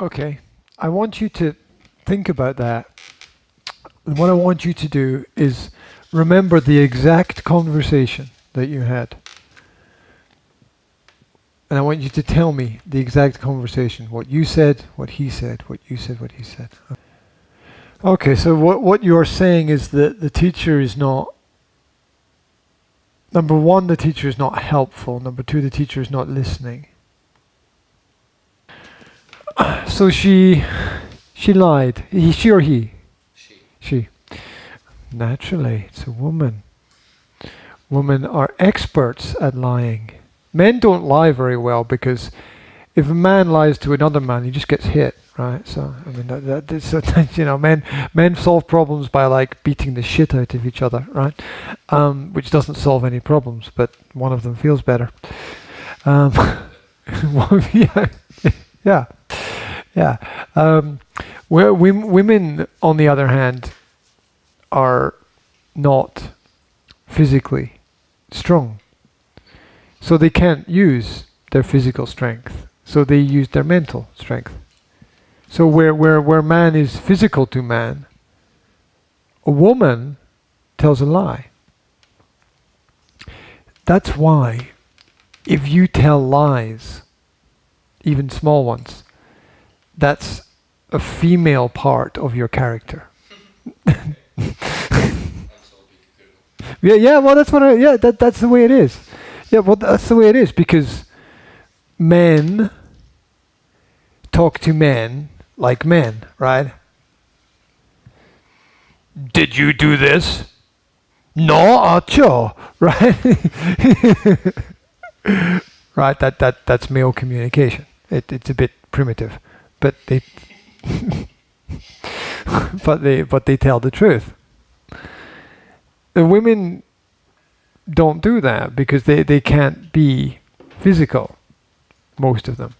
Okay, I want you to think about that. And what I want you to do is remember the exact conversation that you had. And I want you to tell me the exact conversation. What you said, what he said, what you said, what he said. Okay, so what you're saying is that the teacher is not... Number one, the teacher is not helpful. Number two, the teacher is not listening. So she lied. She or he? She. Naturally, it's a woman. Women are experts at lying. Men don't lie very well because if a man lies to another man, he just gets hit, right? So I mean, you know, men solve problems by like beating the shit out of each other, right? Which doesn't solve any problems, but one of them feels better. Yeah, yeah, yeah. Where women, on the other hand, are not physically strong, so they can't use their physical strength, so they use their mental strength. So where man is physical to man, a woman tells a lie. That's why if you tell lies, even small ones, that's a female part of your character. Yeah, well, that's what that's the way it is. Yeah, well, that's the way it is, because men talk to men like men, right? Did you do this? No, acho, right? Right, that's male communication. It's a bit primitive, but they but they tell the truth. The women don't do that because they can't be physical, most of them.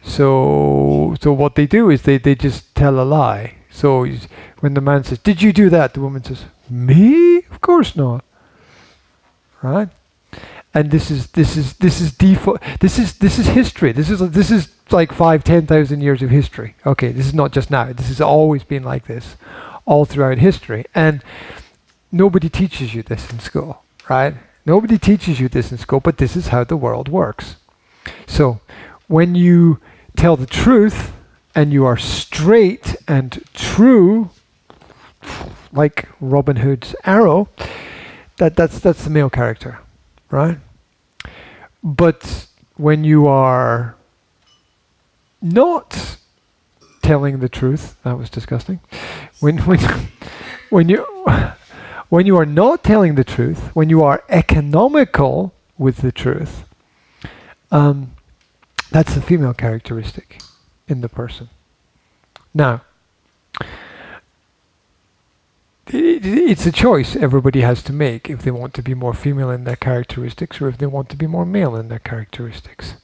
So what they do is they just tell a lie. So when the man says, "Did you do that?" the woman says, "Me? Of course not." Right? And this is default. This is history. This is like 5,000-10,000 years of history. Okay, this is not just now. This has always been like this, all throughout history. And nobody teaches you this in school, right? Nobody teaches you this in school, but this is how the world works. So when you tell the truth and you are straight and true, like Robin Hood's arrow, that's the male character, right? But when you are not telling the truth, that was disgusting. When you are not telling the truth, when you are economical with the truth, that's the female characteristic in the person. Now, it's a choice everybody has to make if they want to be more female in their characteristics or if they want to be more male in their characteristics.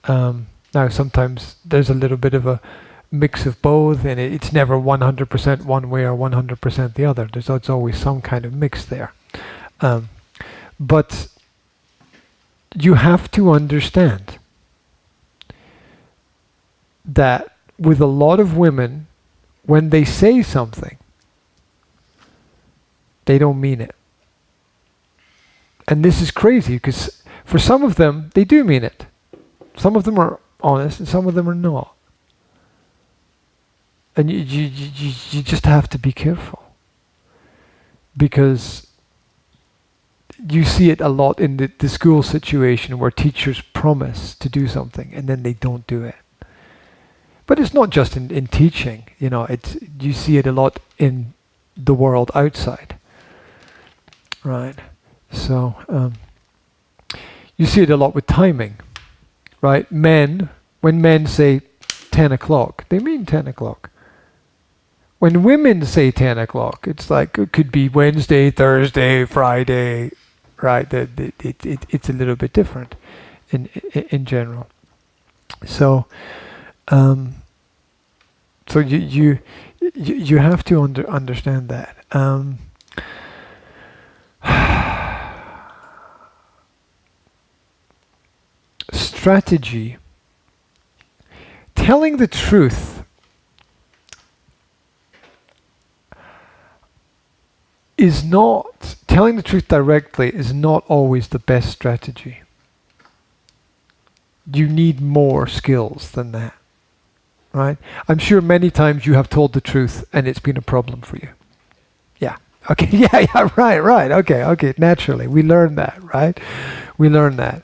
Now, sometimes there's a little bit of a mix of both, and it's never 100% one way or 100% the other. There's always some kind of mix there. But you have to understand that with a lot of women, when they say something, they don't mean it. And this is crazy because for some of them, they do mean it. Some of them are honest and some of them are not. And you just have to be careful, because you see it a lot in the school situation where teachers promise to do something and then they don't do it. But it's not just in teaching, you know, you see it a lot in the world outside, right? So you see it a lot with timing, right? When men say 10 o'clock, they mean 10 o'clock. When women say 10 o'clock, it's like, it could be Wednesday, Thursday, Friday, right? It's a little bit different in general. So, so you have to understand that. Strategy telling the truth telling the truth directly is not always the best strategy. You need more skills than that, right? I'm sure many times you have told the truth and it's been a problem for you. Yeah. Okay. Yeah. Right. Okay. Naturally, we learn that, right? We learn that.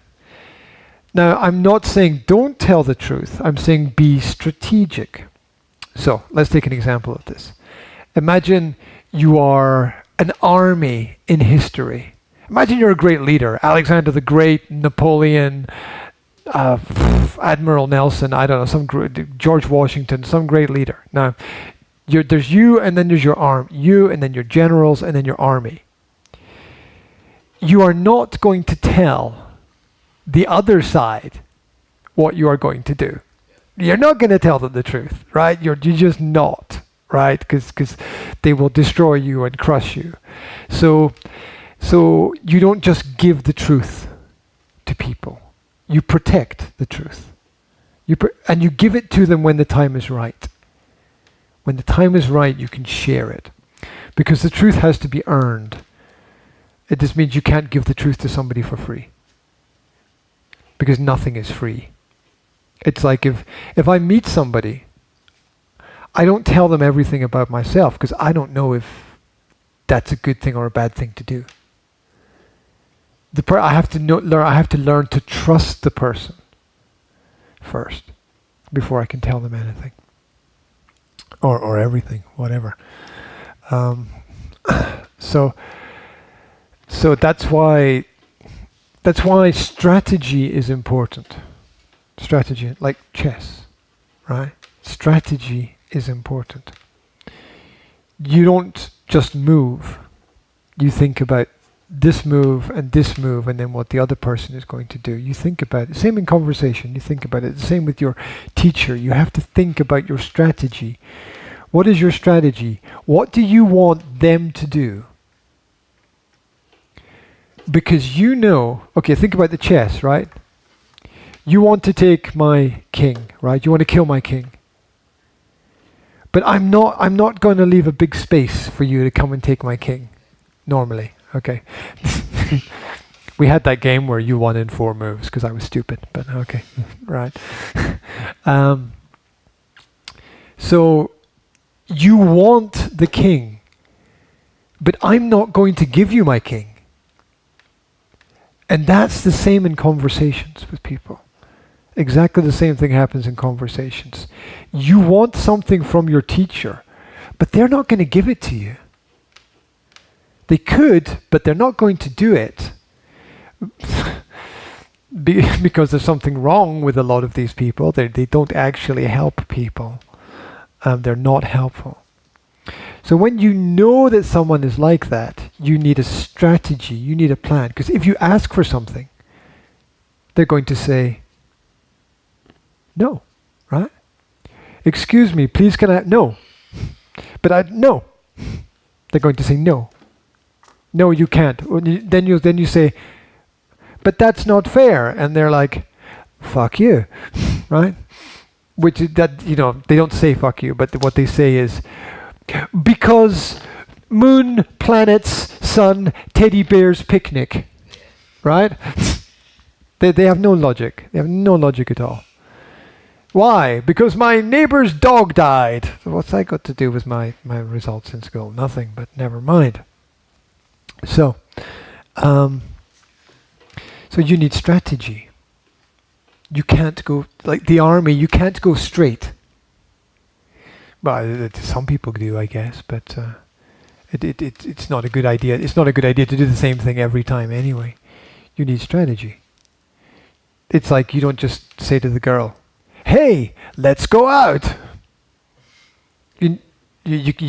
Now, I'm not saying don't tell the truth. I'm saying be strategic. So let's take an example of this. Imagine you are an army in history. Imagine you're a great leader, Alexander the Great, Napoleon, Admiral Nelson, I don't know, George Washington, some great leader. Now, there's you, and then there's your army. You, and then your generals, and then your army. You are not going to tell the other side what you are going to do. You're not going to tell them the truth, right? You're just not, right? Because they will destroy you and crush you. So you don't just give the truth to people. You protect the truth. And you give it to them when the time is right. When the time is right, you can share it. Because the truth has to be earned. It just means you can't give the truth to somebody for free. Because nothing is free. It's like if I meet somebody, I don't tell them everything about myself because I don't know if that's a good thing or a bad thing to do. I have to learn to trust the person first before I can tell them anything or everything, whatever. So that's why strategy is important. Strategy, like chess, right? Strategy is important. You don't just move. You think about this move, and then what the other person is going to do. You think about it. Same in conversation. You think about it. The same with your teacher. You have to think about your strategy. What is your strategy? What do you want them to do? Because you know, okay, think about the chess, right? You want to take my king, right? You want to kill my king. But I'm not going to leave a big space for you to come and take my king, normally. Okay. We had that game where you won in 4 moves because I was stupid, but okay. Right. So you want the king, but I'm not going to give you my king. And that's the same in conversations with people. Exactly the same thing happens in conversations. You want something from your teacher, but they're not going to give it to you. They could, but they're not going to do it. Because there's something wrong with a lot of these people. They don't actually help people. They're not helpful. So when you know that someone is like that, you need a strategy, you need a plan. Because if you ask for something, they're going to say, no, right? Excuse me, please can I, no. But no. They're going to say no. No, you can't. Then you say, but that's not fair. And they're like, fuck you, right? Which is that, they don't say fuck you, but what they say is, because moon, planets, sun, teddy bears, picnic, right? They have no logic. They have no logic at all. Why? Because my neighbor's dog died. So what's that got to do with my results in school? Nothing, but never mind. So you need strategy. You can't go, like the army, you can't go straight. Well, some people do, I guess, but it's not a good idea. It's not a good idea to do the same thing every time anyway. You need strategy. It's like you don't just say to the girl, hey, let's go out. You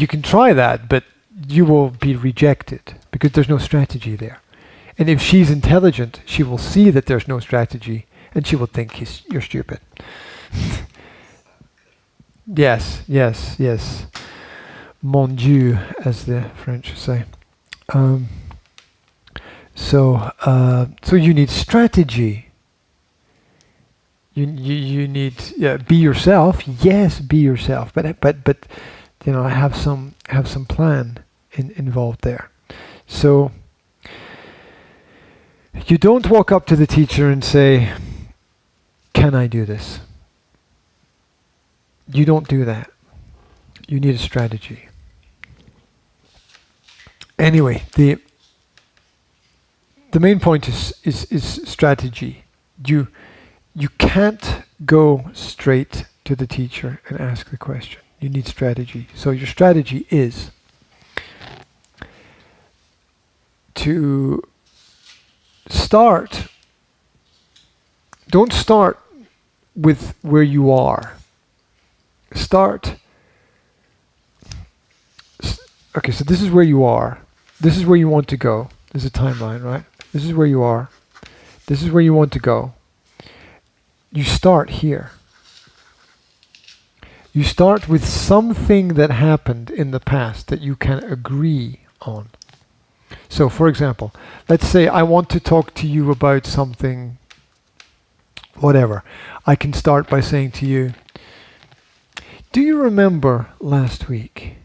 can try that, but you will be rejected because there's no strategy there. And if she's intelligent, she will see that there's no strategy and she will think you're stupid. Yes. Mon Dieu, as the French say. So you need strategy. You need be yourself. Yes, be yourself. But have some plan involved there. So you don't walk up to the teacher and say, "Can I do this?" You don't do that. You need a strategy. Anyway, the main point is strategy. You can't go straight to the teacher and ask the question. You need strategy. So your strategy is to start. Don't start with where you are. Start. Okay, so this is where you are. This is where you want to go. There's a timeline, right? This is where you are. This is where you want to go. You start here. You start with something that happened in the past that you can agree on. So, for example, let's say I want to talk to you about something, whatever. I can start by saying to you, do you remember last week?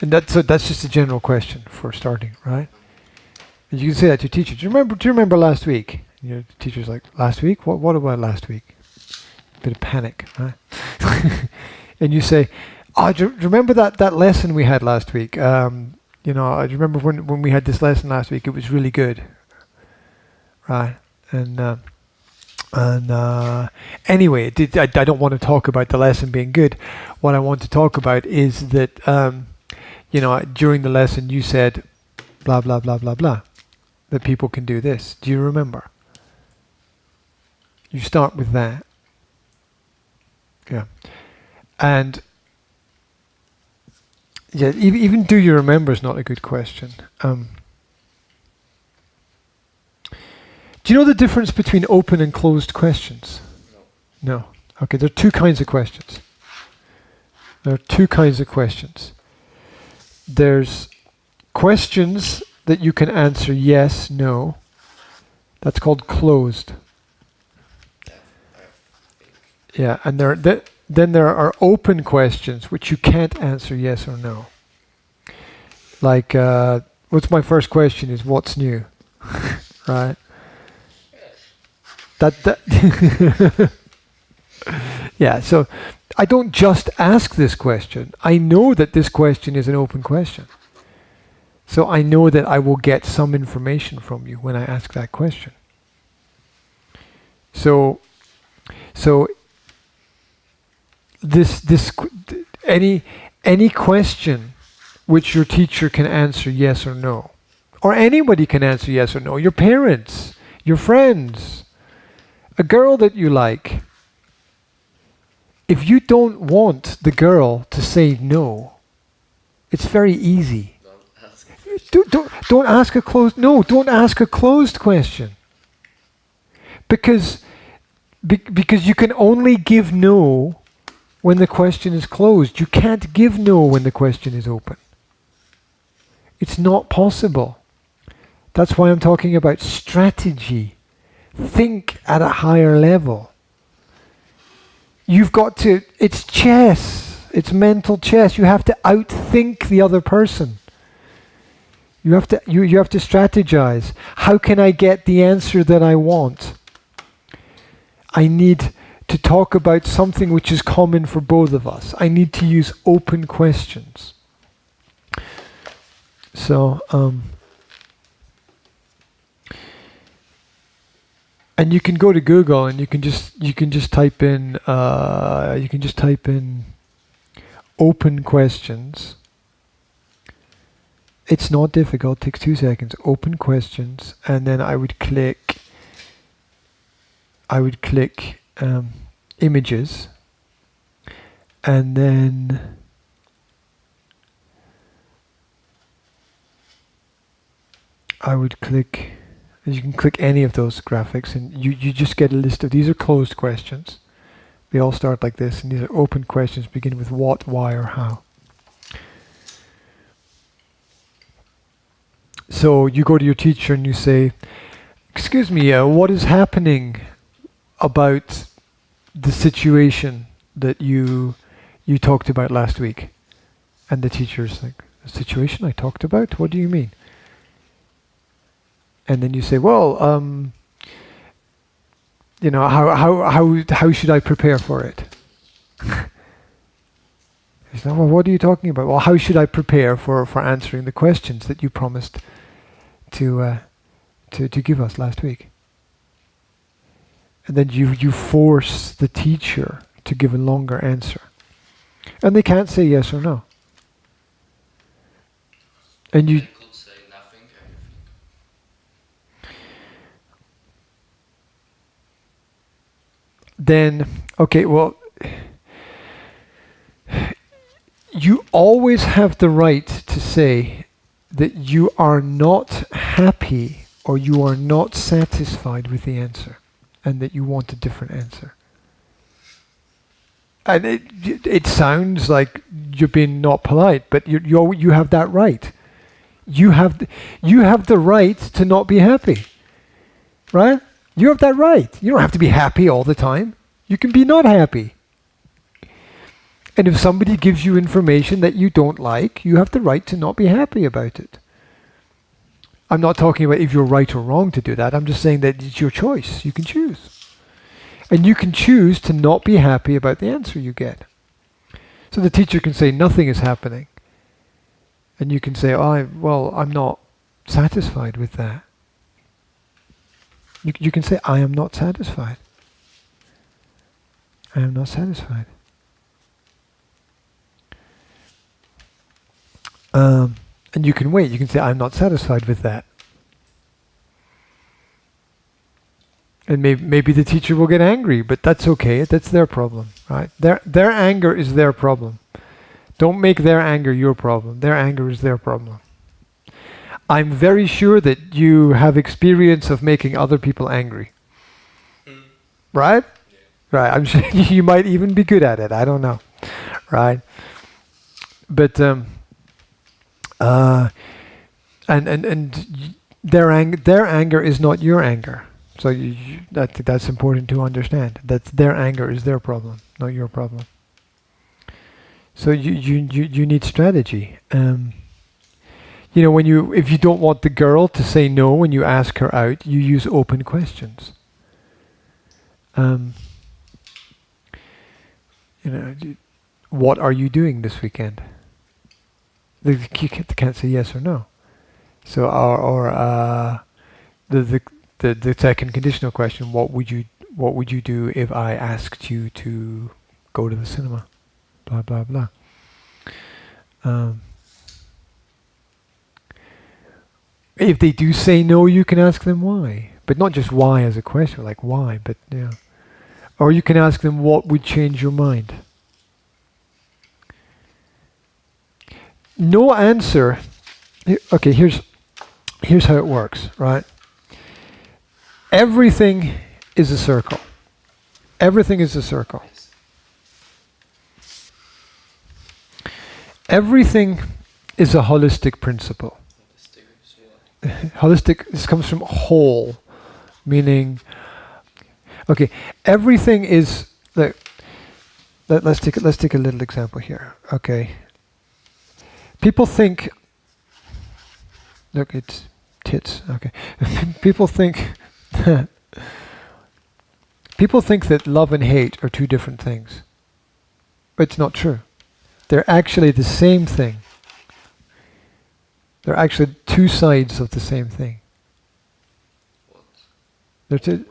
And that's just a general question for starting, right? And you can say that to your teacher. Do you remember last week? And your teacher's like, last week? What about last week? Bit of panic, right? And you say, oh, do you remember that lesson we had last week? I remember when we had this lesson last week. It was really good, right? And anyway, I don't want to talk about the lesson being good. What I want to talk about is that during the lesson you said blah blah blah blah blah, that people can do this. Do you remember? You start with that. Yeah. And even do you remember is not a good question. Do you know the difference between open and closed questions? No. Okay, there are two kinds of questions. There's questions that you can answer yes, no. That's called closed. Yeah, and then there are open questions which you can't answer yes or no. Like, what's my first question is what's new, right? That yeah. So I don't just ask this question. I know that this question is an open question. So I know that I will get some information from you when I ask that question. So any question which your teacher can answer yes or no, or anybody can answer yes or no, your parents, your friends, a girl that you like. If you don't want the girl to say no, it's very easy. Don't ask a closed. No, don't ask a closed question. Because you can only give no when the question is closed. You can't give no when the question is open. It's not possible. That's why I'm talking about strategy. Think at a higher level. You've got to, it's chess. It's mental chess. You have to outthink the other person. You have to strategize. How can I get the answer that I want? I need to talk about something which is common for both of us. I need to use open questions. So, and you can go to Google and you can just type in open questions. It's not difficult. It takes 2 seconds. Open questions, and then I would click images, and then I would click. You can click any of those graphics, and you just get a list of these are closed questions. They all start like this, and these are open questions, beginning with what, why, or how. So you go to your teacher and you say, "Excuse me, what is happening about the situation that you talked about last week, and the teacher's like, the situation I talked about? What do you mean? And then you say, well, how should I prepare for it? He said, well, what are you talking about? Well, how should I prepare for answering the questions that you promised to give us last week? And then you force the teacher to give a longer answer. And they can't say yes or no. And you could say nothing, everything. Then, okay, well, you always have the right to say that you are not happy or you are not satisfied with the answer, and that you want a different answer. And it sounds like you're being not polite, but you have that right. You have the right to not be happy, right? You have that right. You don't have to be happy all the time. You can be not happy. And if somebody gives you information that you don't like, you have the right to not be happy about it. I'm not talking about if you're right or wrong to do that. I'm just saying that it's your choice. You can choose. And you can choose to not be happy about the answer you get. So the teacher can say nothing is happening. And you can say, I'm not satisfied with that. You can say, I am not satisfied. I am not satisfied. And you can wait. You can say, I'm not satisfied with that. And maybe the teacher will get angry, but that's okay. That's their problem, right? Their anger is their problem. Don't make their anger your problem. Their anger is their problem. I'm very sure that you have experience of making other people angry. Right? Yeah. Right. I'm sure you might even be good at it. I don't know. Right? But and their anger is not your anger. So that's important to understand. That their anger is their problem, not your problem. So you need strategy. If you don't want the girl to say no when you ask her out, you use open questions. What are you doing this weekend? You can't say yes or no. So the second conditional question: What would you do if I asked you to go to the cinema? Blah blah blah. If they do say no, you can ask them why, but not just why as a question, like why, but yeah. Or you can ask them what would change your mind. No answer. Okay, here's how it works, right? Everything is a circle. Everything is a circle. Everything is a holistic principle. Holistic, this comes from whole, meaning, okay, everything is, let's take a little example here, okay. People think, look, it's tits, okay. People think that love and hate are two different things. But it's not true. They're actually the same thing. They're actually two sides of the same thing. Which thing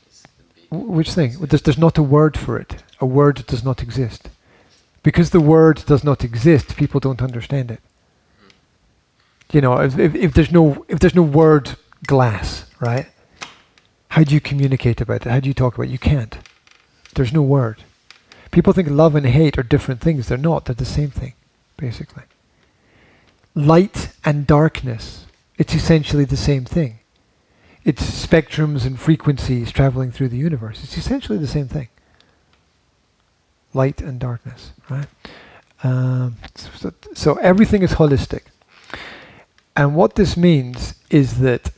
is the big which thing? Well, there's not a word for it. A word does not exist. Because the word does not exist, people don't understand it. If there's no word glass, right? How do you communicate about it? How do you talk about it? You can't. There's no word. People think love and hate are different things. They're not. They're the same thing, basically. Light and darkness, it's essentially the same thing. It's spectrums and frequencies traveling through the universe. It's essentially the same thing. Light and darkness, right? So everything is holistic. And what this means is that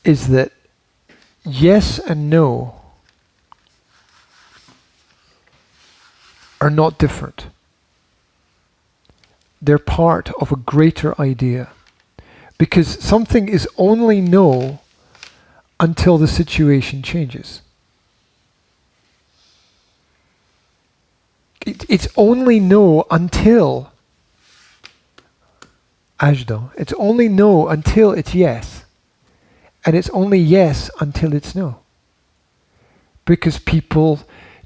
is that yes and no are not different. They're part of a greater idea. Because something is only no until the situation changes. It's only no until Ajdo. It's only no until it's yes. And it's only yes until it's no. Because people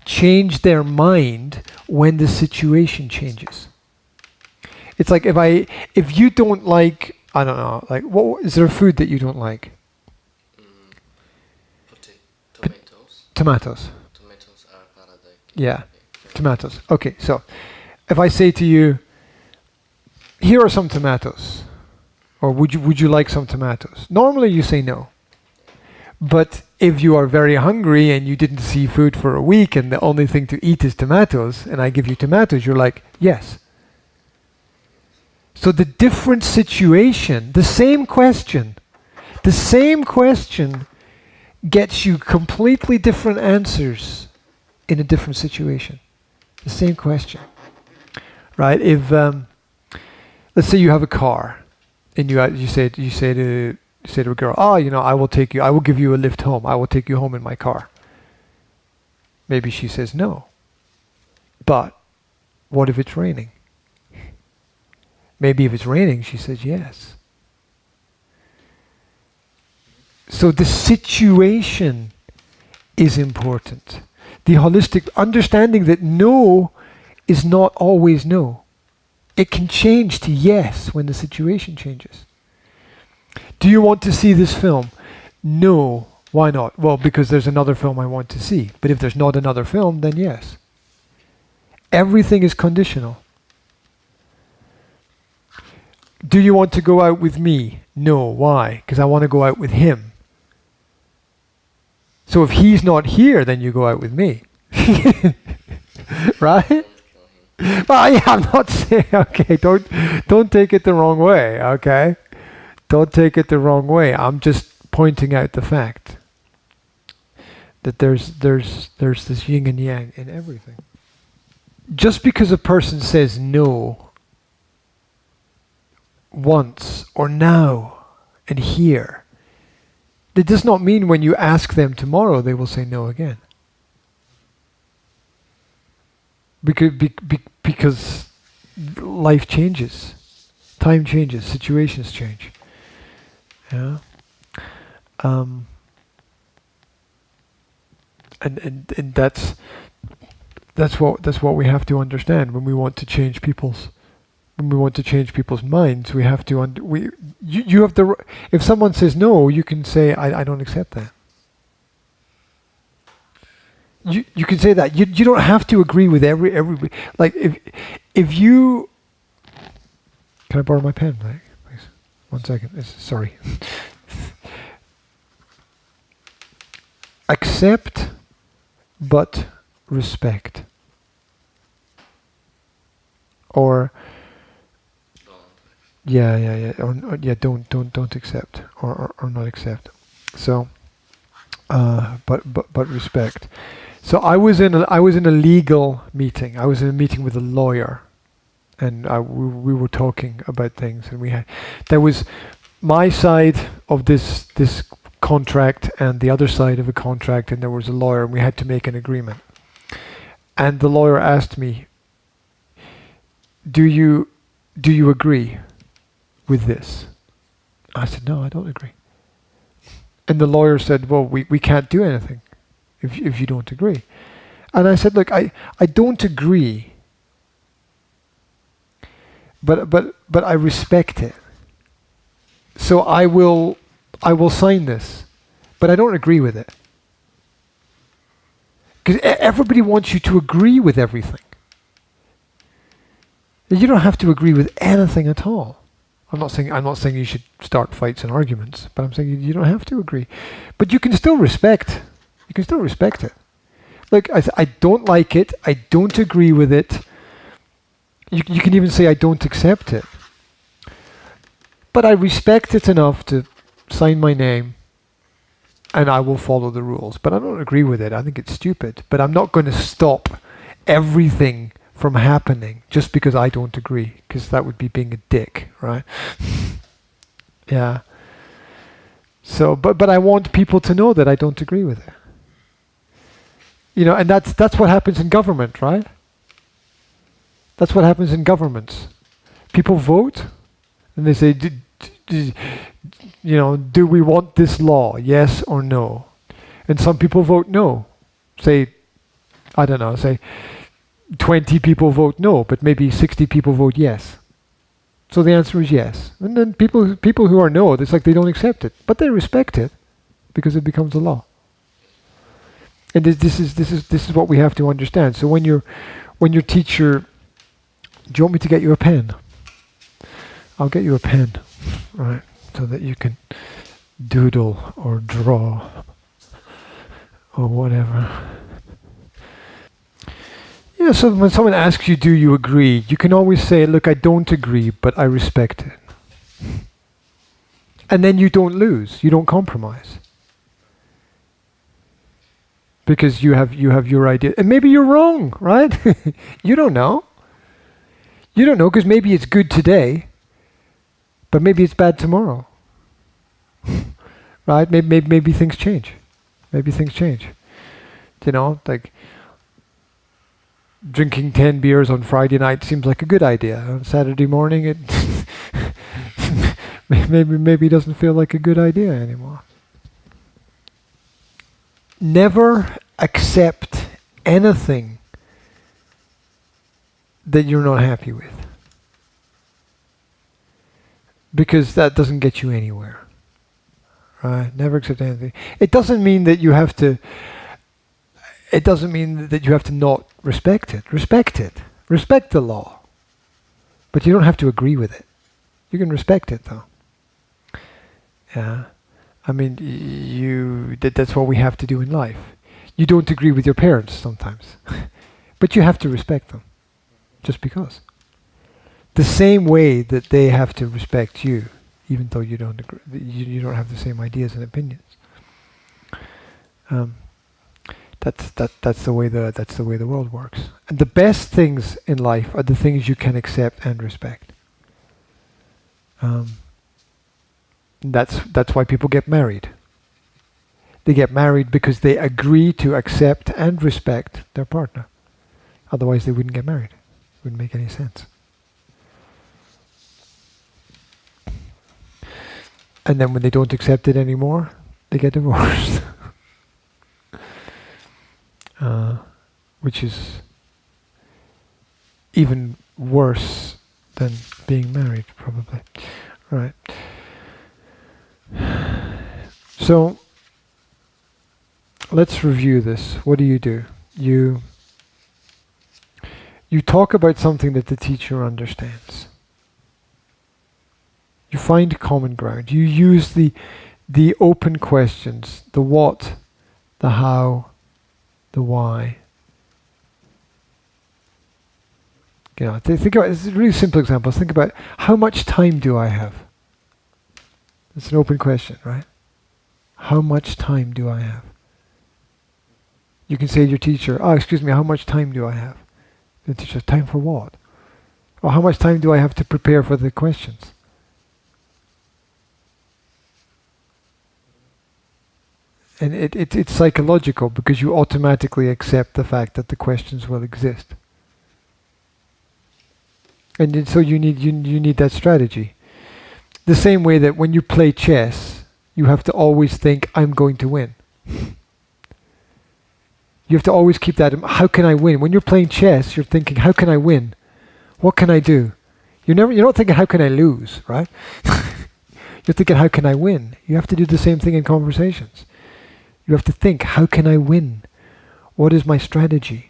change their mind when the situation changes. It's like if you don't like, I don't know, like what is there a food that you don't like? Tomatoes. Tomatoes. Tomatoes are paradise. Yeah, tomatoes. Okay, so if I say to you, here are some tomatoes, or would you like some tomatoes? Normally you say no. But if you are very hungry and you didn't see food for a week and the only thing to eat is tomatoes, and I give you tomatoes, you're like, yes. So the different situation, the same question gets you completely different answers in a different situation. The same question, right? If let's say you have a car, and you say to a girl, oh, I will give you a lift home. I will take you home in my car. Maybe she says no. But what if it's raining? Maybe if it's raining, she says yes. So the situation is important. The holistic understanding that no is not always no. It can change to yes when the situation changes. Do you want to see this film? No. Why not? Well, because there's another film I want to see. But if there's not another film, then yes. Everything is conditional. Do you want to go out with me? No. Why? Because I want to go out with him. So if he's not here, then you go out with me. Right? Well, yeah, I'm not saying, okay, don't take it the wrong way, okay? Don't take it the wrong way. I'm just pointing out the fact that there's this yin and yang in everything. Just because a person says no once or now and here, that does not mean when you ask them tomorrow they will say no again. Because life changes, time changes, situations change. Yeah. And that's what we have to understand when we want to change people's minds. We have to you have the, if someone says no, you can say I don't accept that. You can say that. You don't have to agree with every like if you, can I borrow my pen, please? 1 second. Sorry. Accept, but respect. Or don't accept or not accept. So but respect. So I was in a legal meeting. I was in a meeting with a lawyer, and we were talking about things, and there was my side of this contract and the other side of a contract, and there was a lawyer, and we had to make an agreement. And the lawyer asked me, do you agree with this? I said, no, I don't agree. And the lawyer said, well, we can't do anything if you don't agree. And I said, look, I don't agree, but I respect it. So I will sign this, but I don't agree with it. Because everybody wants you to agree with everything. You don't have to agree with anything at all. I'm not saying you should start fights and arguments, but I'm saying you don't have to agree. But you can still respect. You can still respect it. Look, I don't like it. I don't agree with it. You can even say I don't accept it. But I respect it enough to sign my name and I will follow the rules. But I don't agree with it. I think it's stupid. But I'm not going to stop everything from happening just because I don't agree, because that would be being a dick, right? Yeah. So, but I want people to know that I don't agree with it. You know, and that's what happens in government, right? That's what happens in governments. People vote, and they say, do we want this law? Yes or no? And some people vote no. Say, I don't know, say 20 people vote no, but maybe 60 people vote yes. So the answer is yes. And then people who are no, it's like they don't accept it, but they respect it because it becomes a law. And this is what we have to understand. So when your teacher, do you want me to get you a pen? I'll get you a pen, right, so that you can doodle or draw or whatever. Yeah, so when someone asks you, do you agree, you can always say, look, I don't agree, but I respect it. And then you don't lose, you don't compromise. Because you have your idea. And maybe you're wrong, right? You don't know. You don't know, because maybe it's good today, but maybe it's bad tomorrow. Right? Maybe things change. Maybe things change. You know, like drinking 10 beers on Friday night seems like a good idea. On Saturday morning, it maybe doesn't feel like a good idea anymore. Never accept anything that you're not happy with, because that doesn't get you anywhere. Right? Never accept anything. It doesn't mean that you have to. It doesn't mean that you have to not respect it. Respect it. Respect the law. But you don't have to agree with it. You can respect it, though. Yeah. I mean, that's what we have to do in life. You don't agree with your parents sometimes, but you have to respect them, just because. The same way that they have to respect you, even though you don't agree, you don't have the same ideas and opinions. That's the way the world works. And the best things in life are the things you can accept and respect. That's why people get married. They get married because they agree to accept and respect their partner. Otherwise they wouldn't get married. It wouldn't make any sense. And then when they don't accept it anymore, they get divorced. Which is even worse than being married, probably. Right. So let's review this. What do? You talk about something that the teacher understands. You find common ground. You use the open questions, the what, the how, the why. You know, think about, it's a really simple example. Think about, how much time do I have? It's an open question, right? How much time do I have? You can say to your teacher, excuse me, how much time do I have? The teacher says, time for what? Or how much time do I have to prepare for the questions? And it's psychological, because you automatically accept the fact that the questions will exist. And so you need that strategy. The same way that when you play chess, you have to always think, I'm going to win. You have to always keep that, how can I win? When you're playing chess, you're thinking, how can I win? What can I do? You're not thinking, how can I lose, right? You're thinking, how can I win? You have to do the same thing in conversations. You have to think, how can I win? What is my strategy?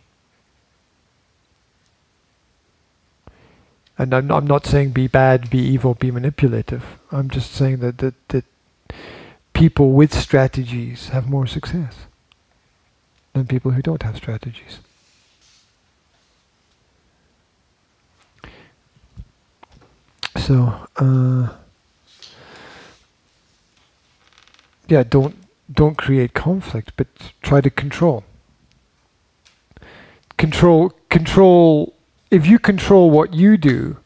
And I'm not saying be bad, be evil, be manipulative. I'm just saying that people with strategies have more success than people who don't have strategies. So, don't create conflict, but try to control. Control. If you control what you do,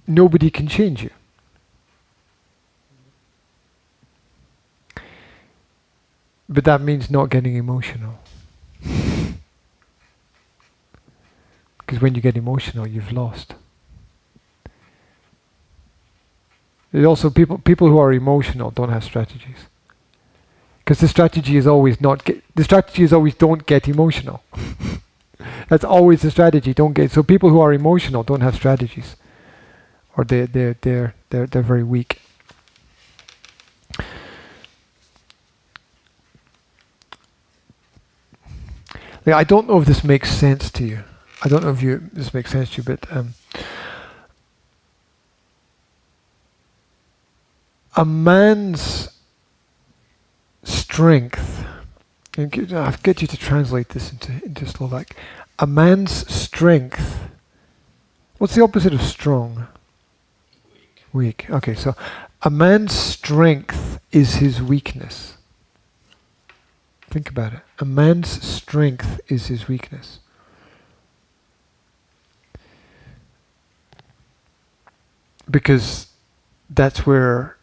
nobody can change you. But that means not getting emotional. Because when you get emotional, you've lost. There's also people who are emotional don't have strategies. Because the strategy is always don't get emotional. That's always the strategy. Don't get. So people who are emotional don't have strategies, or they're very weak. Like, I don't know if this makes sense to you. I don't know if this makes sense to you, but a man's strength, and I'll get you to translate this into Slovak. A man's strength, what's the opposite of strong? Weak. Okay, so a man's strength is his weakness. Think about it. A man's strength is his weakness. Because that's where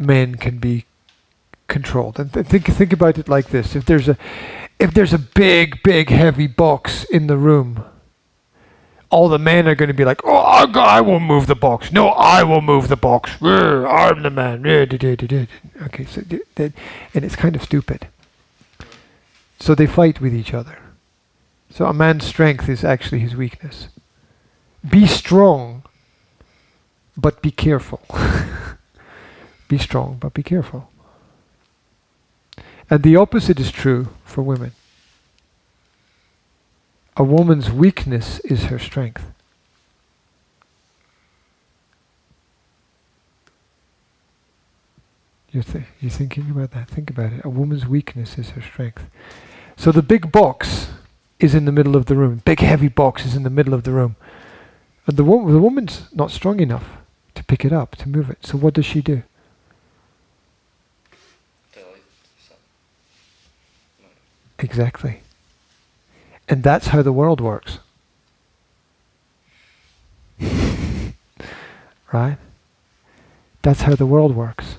men can be controlled. And think about it like this: if there's a big heavy box in the room, all the men are going to be like, "Oh, I will move the box. No, I will move the box. I'm the man." Okay, so and it's kind of stupid. So they fight with each other. So a man's strength is actually his weakness. Be strong, but be careful. Be strong, but be careful. And the opposite is true for women. A woman's weakness is her strength. You're thinking about that? Think about it. A woman's weakness is her strength. So the big box is in the middle of the room. Big heavy box is in the middle of the room. And the woman's not strong enough to pick it up, to move it. So what does she do? Exactly. And that's how the world works. Right? That's how the world works.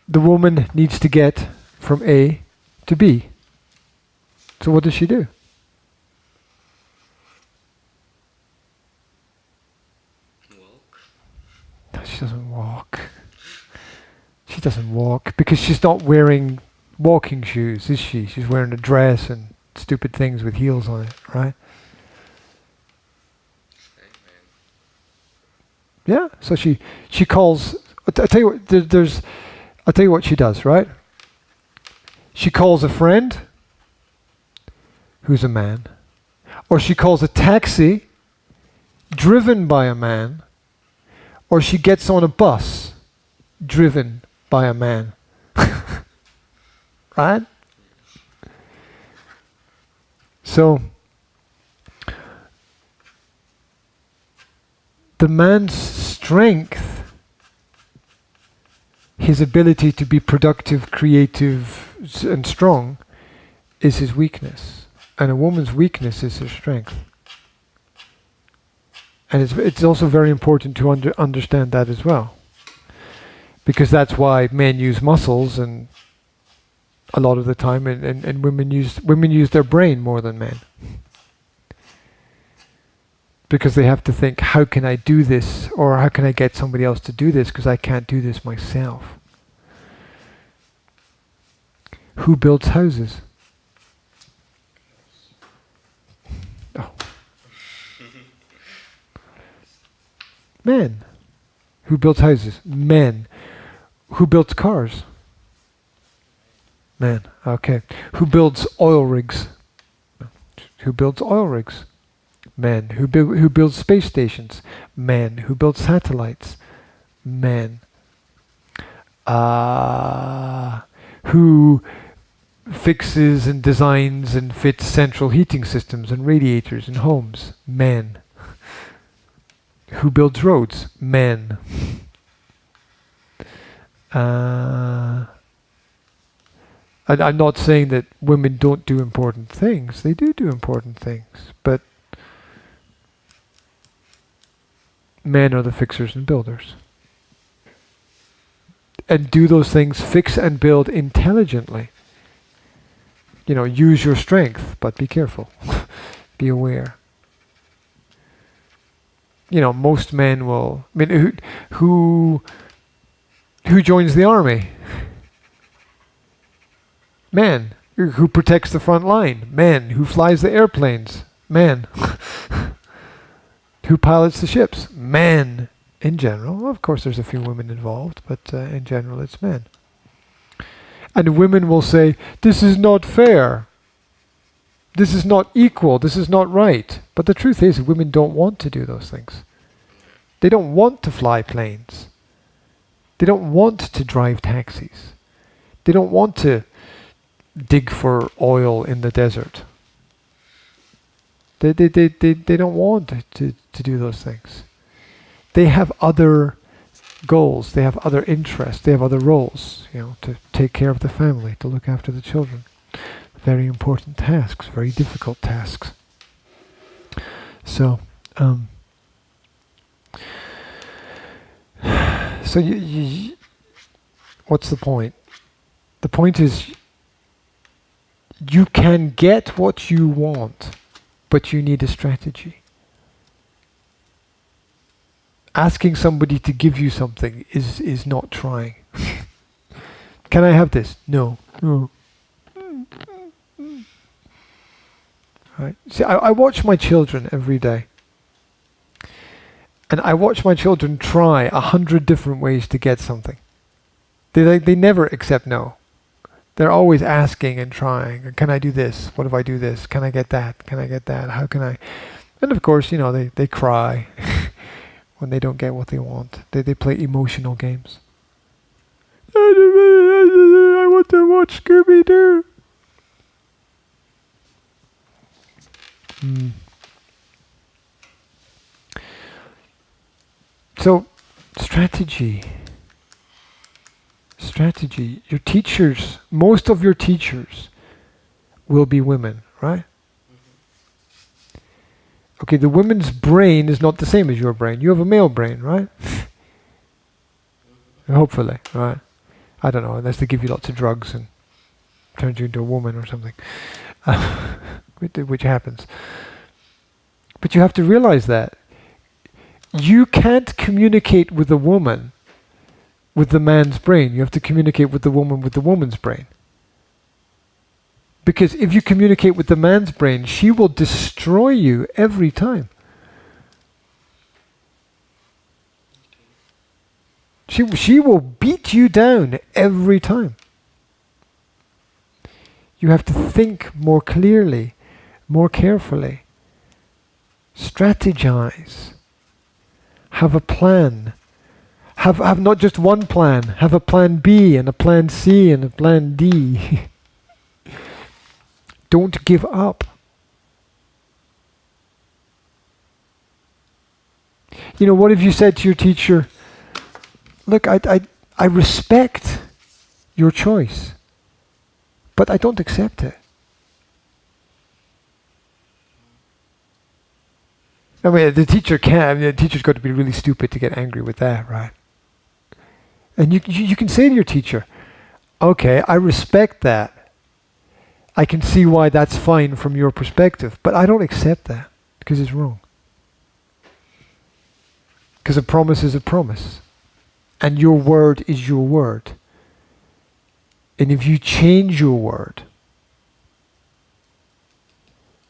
The woman needs to get from A to B. So what does she do? Walk. No, she doesn't walk. She doesn't walk because she's not wearing walking shoes, is she? She's wearing a dress and stupid things with heels on it, right? Yeah. So she calls. I'll tell you what. I'll tell you what she does, right? She calls a friend who's a man, or she calls a taxi driven by a man, or she gets on a bus driven by a man. Right? So the man's strength, his ability to be productive, creative, and strong, is his weakness. And a woman's weakness is her strength. And it's also very important to understand that as well. Because that's why men use muscles and a lot of the time, and women use their brain more than men. Because they have to think, how can I do this? Or how can I get somebody else to do this? Because I can't do this myself. Who builds houses? Oh. Men. Who builds houses? Men. Who builds cars? Men. Okay. Who builds oil rigs? Who builds oil rigs? Men. Who builds space stations? Men. Who builds satellites? Men. Who fixes and designs and fits central heating systems and radiators in homes? Men. Who builds roads? Men. And I'm not saying that women don't do important things. They do important things. But men are the fixers and builders. And do those things, fix and build intelligently. Use your strength, but be careful. Be aware. Most men will... I mean, who joins the army? Men. Who protects the front line? Men. Who flies the airplanes? Men. Who pilots the ships? Men. In general. Of course there's a few women involved, but in general it's men. And women will say, this is not fair. This is not equal. This is not right. But the truth is, women don't want to do those things. They don't want to fly planes. They don't want to drive taxis. They don't want to dig for oil in the desert. They don't want to do those things. They have other goals. They have other interests. They have other roles, to take care of the family, to look after the children. Very important tasks, very difficult tasks. So, what's the point? The point is, you can get what you want, but you need a strategy. Asking somebody to give you something is not trying. Can I have this? No. Right. See, I watch my children every day. And I watch my children try 100 different ways to get something. They never accept no. They're always asking and trying. Can I do this? What if I do this? Can I get that? Can I get that? How can I? And of course, they cry when they don't get what they want. They play emotional games. I want to watch Scooby-Doo. So, strategy. Your teachers, most of your teachers will be women, right? Okay, the woman's brain is not the same as your brain. You have a male brain, right? Hopefully, right? I don't know, unless they give you lots of drugs and turns you into a woman or something, which happens. But you have to realize that you can't communicate with a woman with the man's brain. You have to communicate with the woman with the woman's brain. Because if you communicate with the man's brain, she will destroy you every time. She will beat you down every time. You have to think more clearly, more carefully. Strategize. Have a plan. Have not just one plan. Have a plan B and a plan C and a plan D. Don't give up. What if you said to your teacher, look, I respect your choice, but I don't accept it. I mean, the teacher's got to be really stupid to get angry with that, right? And you can say to your teacher, okay, I respect that. I can see why that's fine from your perspective, but I don't accept that because it's wrong. Because a promise is a promise. And your word is your word. And if you change your word,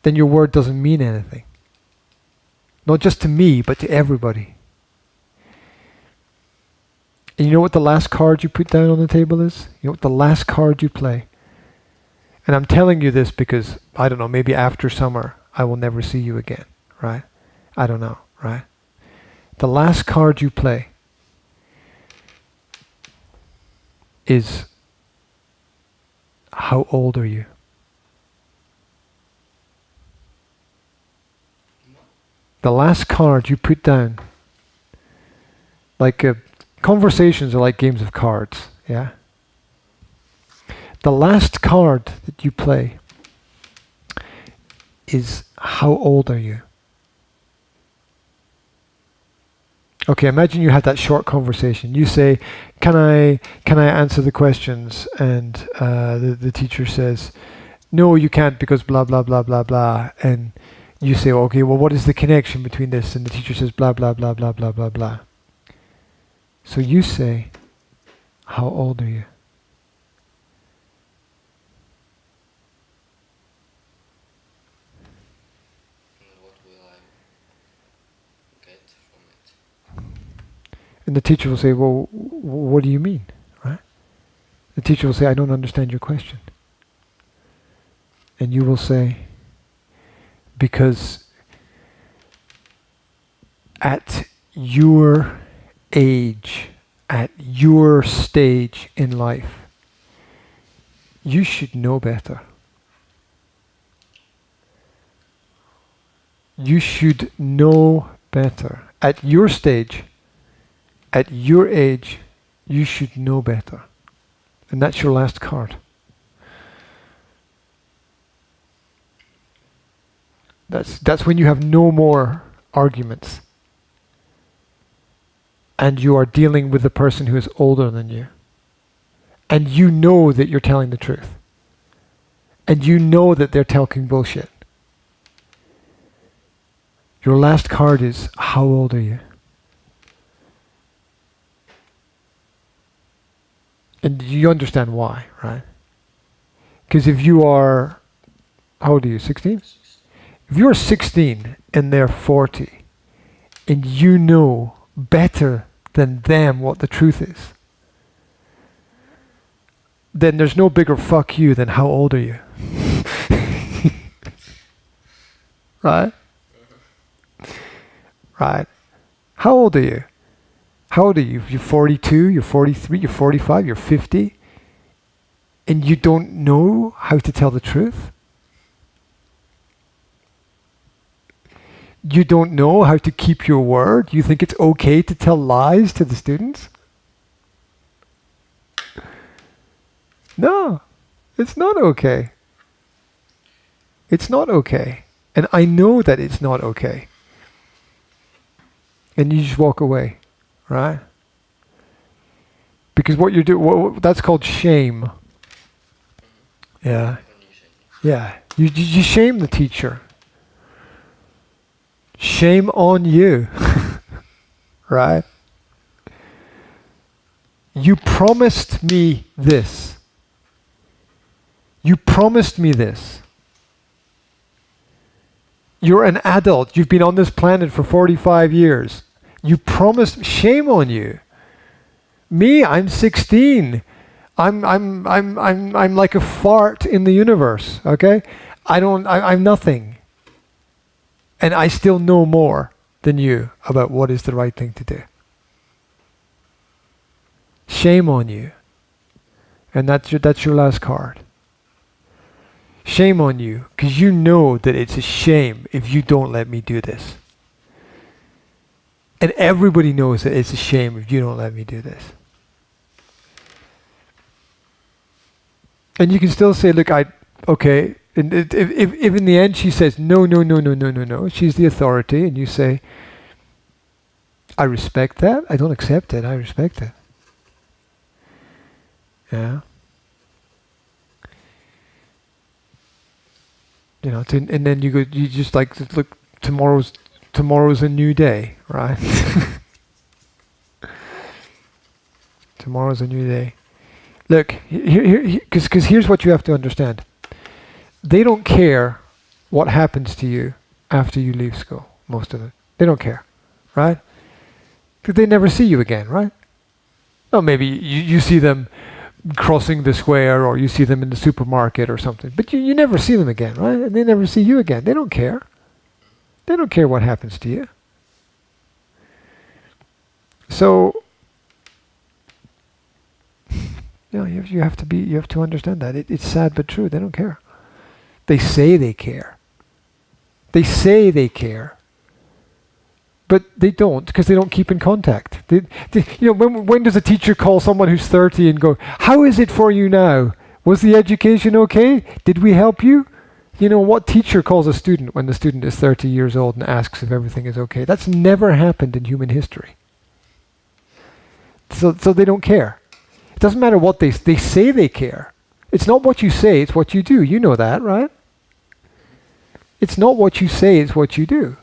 then your word doesn't mean anything. Not just to me, but to everybody. And you know what the last card you put down on the table is? You know what the last card you play? And I'm telling you this because, I don't know, maybe after summer, I will never see you again, right? I don't know, right? The last card you play is, how old are you? The last card you put down, like Conversations are like games of cards, yeah? The last card that you play is how old are you? Okay, imagine you had that short conversation. You say, can I answer the questions? And the teacher says, no, you can't because blah, blah, blah, blah, blah. And you say, okay, well, what is the connection between this? And the teacher says, blah, blah, blah, blah, blah, blah, blah. So you say, how old are you? What will I get from it? And the teacher will say, well, what do you mean? Right? The teacher will say, I don't understand your question. And you will say, because at your age, at your stage in life, you should know better. You should know better. At your stage, at your age, you should know better. And that's your last card. That's when you have no more arguments. And you are dealing with the person who is older than you. And you know that you're telling the truth. And you know that they're talking bullshit. Your last card is, how old are you? And you understand why, right? Because if you are, how old are you, 16? If you're 16 and they're 40, and you know better than them what the truth is, then there's no bigger fuck you than how old are you? Right? Right. How old are you? How old are you? You're 42, you're 43, you're 45, you're 50, and you don't know how to tell the truth? You don't know how to keep your word? You think it's okay to tell lies to the students? No, it's not okay. It's not okay. And I know that it's not okay. And you just walk away, right? Because what you're doing, that's called shame. Yeah. Yeah. You shame the teacher. Shame on you. Right? You promised me this. You promised me this. You're an adult. You've been on this planet for 45 years. You promised. Shame on you. Me, I'm 16. I'm like a fart in the universe. Okay, I'm nothing. And I still know more than you about what is the right thing to do. Shame on you. And that's your last card. Shame on you, because you know that it's a shame if you don't let me do this. And everybody knows that it's a shame if you don't let me do this. And you can still say, look, okay. And if in the end she says, no, she's the authority, and you say, I respect that. I don't accept it. I respect it. Yeah. You know, and then you just like, look, tomorrow's a new day, right? Tomorrow's a new day. Look, because here's what you have to understand. They don't care what happens to you after you leave school, most of it. They don't care, right? Because they never see you again, right? Oh, maybe you see them crossing the square, or you see them in the supermarket or something, but you never see them again, right? And they never see you again. They don't care. They don't care what happens to you. So, you have to understand that. It's sad but true. They don't care. They say they care. They say they care. But they don't, because they don't keep in contact. When does a teacher call someone who's 30 and go, "How is it for you now? Was the education okay? Did we help you?" What teacher calls a student when the student is 30 years old and asks if everything is okay? That's never happened in human history. So they don't care. It doesn't matter what they say they care. It's not what you say, it's what you do. You know that, right? It's not what you say, it's what you do.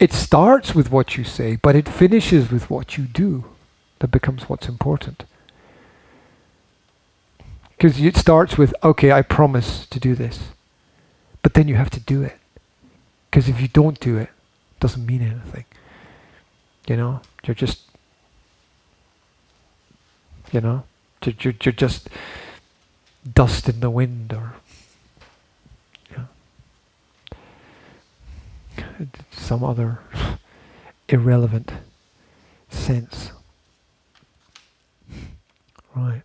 It starts with what you say, but it finishes with what you do. That becomes what's important. Because it starts with, okay, I promise to do this. But then you have to do it. Because if you don't do it, it doesn't mean anything. You're just, you're just dust in the wind, or some other irrelevant sense. Right.